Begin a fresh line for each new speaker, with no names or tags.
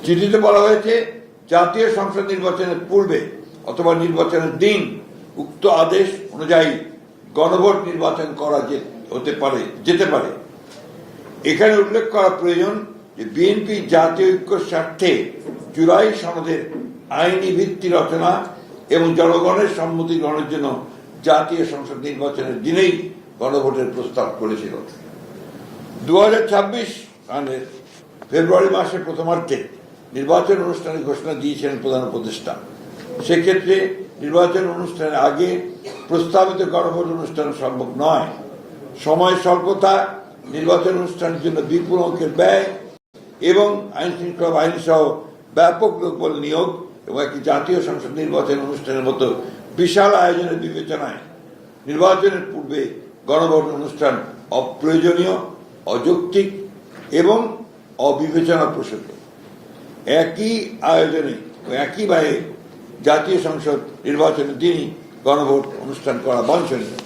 চিঠিতে বলা হয়েছে, জাতীয় সংসদ নির্বাচনের পূর্বে অথবা নির্বাচনের দিন উক্ত আদেশ অনুযায়ী গণভোট নির্বাচন করা যেতে পারে। এখানে উল্লেখ করা প্রয়োজন যে বিএনপি জাতীয় ঐক্যের স্বার্থে জুলাই সনদের আইনি ভিত্তি রচনা এবং জনগণের সম্মতি গ্রহণের জন্য জাতীয় সংসদ নির্বাচনের দিনেই গণভোটের প্রস্তাব করেছিল। 2026 সালের ফেব্রুয়ারি মাসের প্রথমার্ধে নির্বাচন অনুষ্ঠানের ঘোষণা দিয়েছিলেন প্রধান উপদেষ্টা। সেক্ষেত্রে নির্বাচন অনুষ্ঠানের আগে প্রস্তাবিত গণভোট অনুষ্ঠান সম্ভব নয়। সময় স্বল্পতা, নির্বাচন অনুষ্ঠানের জন্য বিপুল অঙ্কের ব্যয় এবং আইন শৃঙ্খলা বাহিনী সহ ব্যাপক লোকবল নিয়োগ এবং একটি জাতীয় সংসদ নির্বাচন অনুষ্ঠানের মতো বিশাল আয়োজনের বিবেচনায় নির্বাচনের পূর্বে গণভোট অনুষ্ঠান অপ্রয়োজনীয়, অযৌক্তিক এবং অবিবেচনাপ্রসূত। একই আয়োজনে একই ব্যয়ে জাতীয় সংসদ নির্বাচনের দিনই গণভোট অনুষ্ঠান করা বাঞ্ছনীয়।